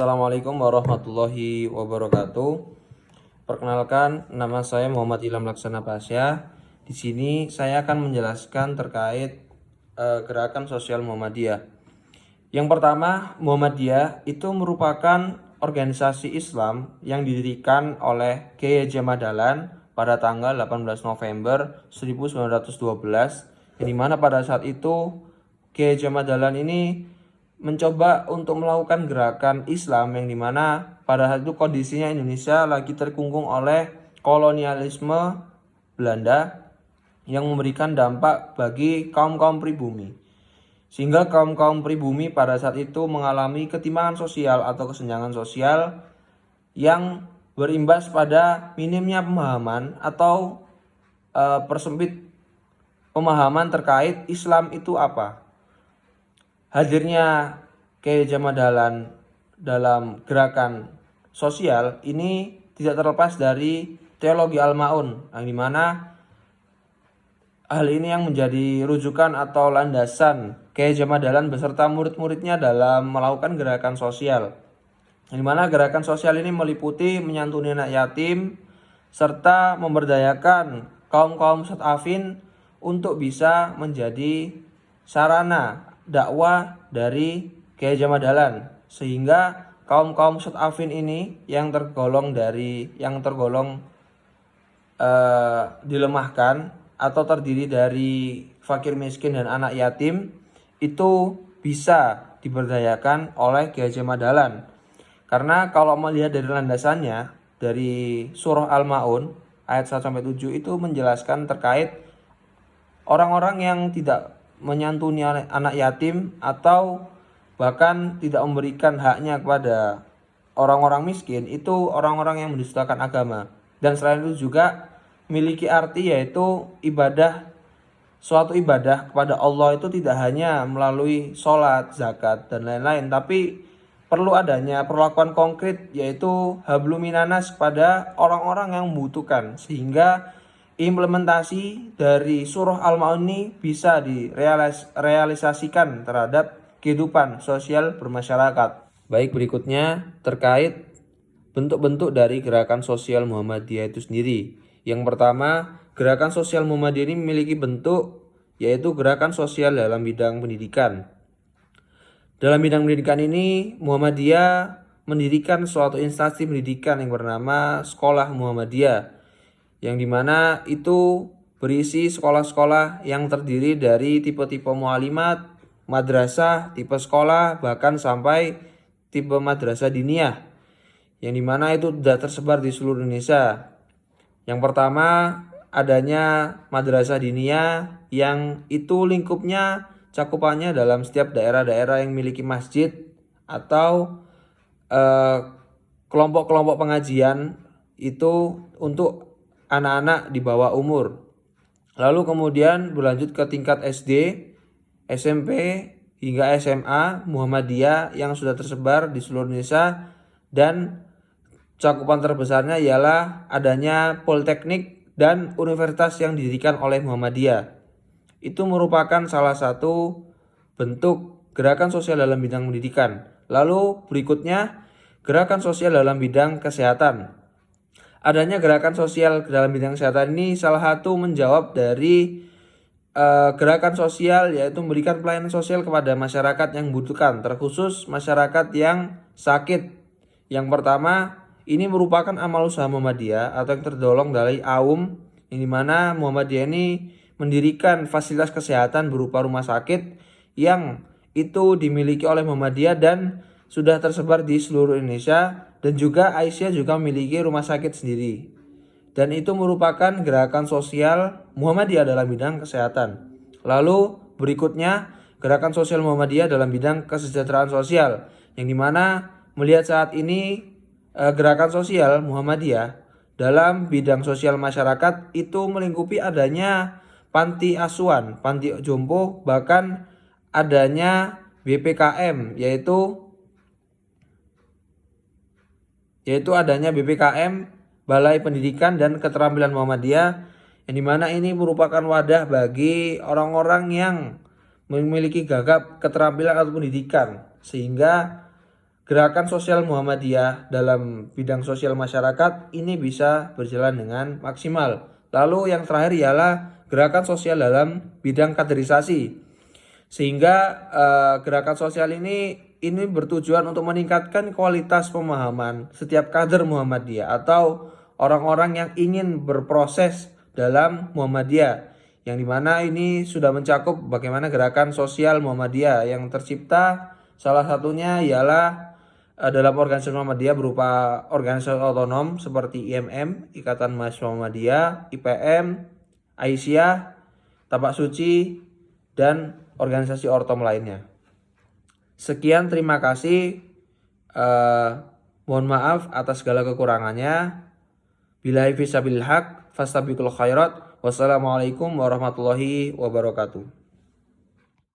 Assalamualaikum warahmatullahi wabarakatuh. Perkenalkan, nama saya Muhammad Ilham Laksana Pasya. Di sini saya akan menjelaskan terkait gerakan sosial Muhammadiyah. Yang pertama, Muhammadiyah itu merupakan organisasi Islam yang didirikan oleh Kiai Haji Ahmad Dahlan pada tanggal 18 November 1912, yang dimana pada saat itu Kiai Haji Ahmad Dahlan ini mencoba untuk melakukan gerakan Islam yang dimana pada saat itu kondisinya Indonesia lagi terkungkung oleh kolonialisme Belanda yang memberikan dampak bagi kaum-kaum pribumi. Sehingga kaum-kaum pribumi pada saat itu mengalami ketimpangan sosial atau kesenjangan sosial yang berimbas pada minimnya pemahaman atau persempit pemahaman terkait Islam itu apa. Hadirnya Kiai Haji Ahmad Dahlan dalam gerakan sosial ini tidak terlepas dari teologi Al-Ma'un, yang dimana hal ini yang menjadi rujukan atau landasan Kiai Haji Ahmad Dahlan beserta murid-muridnya dalam melakukan gerakan sosial. Yang dimana gerakan sosial ini meliputi menyantuni anak yatim serta memberdayakan kaum-kaum mustadafin untuk bisa menjadi sarana dakwah dari Kiai Haji Ahmad Dahlan, sehingga kaum-kaum mustadafin ini yang tergolong dilemahkan atau terdiri dari fakir miskin dan anak yatim itu bisa diberdayakan oleh Kiai Haji Ahmad Dahlan. Karena kalau melihat dari landasannya dari surah Al-Ma'un ayat 1-7 itu menjelaskan terkait orang-orang yang tidak menyantuni anak yatim atau bahkan tidak memberikan haknya kepada orang-orang miskin, itu orang-orang yang mendustakan agama. Dan selain itu juga memiliki arti yaitu suatu ibadah kepada Allah itu tidak hanya melalui sholat, zakat, dan lain-lain, tapi perlu adanya perlakuan konkret yaitu hablum minanas kepada orang-orang yang membutuhkan, sehingga implementasi dari surah Al-Ma'un ini bisa direalisasikan terhadap kehidupan sosial bermasyarakat. Baik, berikutnya terkait bentuk-bentuk dari gerakan sosial Muhammadiyah itu sendiri. Yang pertama, gerakan sosial Muhammadiyah ini memiliki bentuk yaitu gerakan sosial dalam bidang pendidikan. Dalam bidang pendidikan ini, Muhammadiyah mendirikan suatu instansi pendidikan yang bernama Sekolah Muhammadiyah, yang dimana itu berisi sekolah-sekolah yang terdiri dari tipe-tipe mu'alimat, madrasah, tipe sekolah, bahkan sampai tipe madrasah diniyah, yang dimana itu sudah tersebar di seluruh Indonesia. Yang pertama adanya madrasah diniyah yang itu lingkupnya cakupannya dalam setiap daerah-daerah yang memiliki masjid atau kelompok-kelompok pengajian itu untuk anak-anak di bawah umur. Lalu kemudian berlanjut ke tingkat SD, SMP, hingga SMA Muhammadiyah yang sudah tersebar di seluruh Indonesia, dan cakupan terbesarnya ialah adanya politeknik dan universitas yang didirikan oleh Muhammadiyah. Itu merupakan salah satu bentuk gerakan sosial dalam bidang pendidikan. Lalu berikutnya gerakan sosial dalam bidang kesehatan. Adanya gerakan sosial dalam bidang kesehatan ini salah satu menjawab dari gerakan sosial yaitu memberikan pelayanan sosial kepada masyarakat yang membutuhkan, terkhusus masyarakat yang sakit. Yang pertama, ini merupakan amal usaha Muhammadiyah atau yang tergolong dari AUM, yang dimana Muhammadiyah ini mendirikan fasilitas kesehatan berupa rumah sakit yang itu dimiliki oleh Muhammadiyah dan sudah tersebar di seluruh Indonesia, dan juga Aisyah juga memiliki rumah sakit sendiri. Dan itu merupakan gerakan sosial Muhammadiyah dalam bidang kesehatan. Lalu berikutnya gerakan sosial Muhammadiyah dalam bidang kesejahteraan sosial, yang dimana melihat saat ini gerakan sosial Muhammadiyah dalam bidang sosial masyarakat itu melingkupi adanya panti asuhan, panti jompo, bahkan adanya BPKM yaitu adanya BPKM Balai Pendidikan dan Keterampilan Muhammadiyah, yang dimana ini merupakan wadah bagi orang-orang yang memiliki gagap keterampilan atau pendidikan, sehingga gerakan sosial Muhammadiyah dalam bidang sosial masyarakat ini bisa berjalan dengan maksimal. Lalu yang terakhir ialah gerakan sosial dalam bidang kaderisasi. Sehingga gerakan sosial ini bertujuan untuk meningkatkan kualitas pemahaman setiap kader Muhammadiyah atau orang-orang yang ingin berproses dalam Muhammadiyah, yang dimana ini sudah mencakup bagaimana gerakan sosial Muhammadiyah yang tercipta. Salah satunya ialah dalam organisasi Muhammadiyah berupa organisasi otonom seperti IMM, Ikatan Mahasiswa Muhammadiyah, IPM, Aisyah, Tapak Suci, dan organisasi ortom lainnya. Sekian, terima kasih. Mohon maaf atas segala kekurangannya. Billahi fisabilil haq, fastabiqul khairat. Wassalamualaikum warahmatullahi wabarakatuh.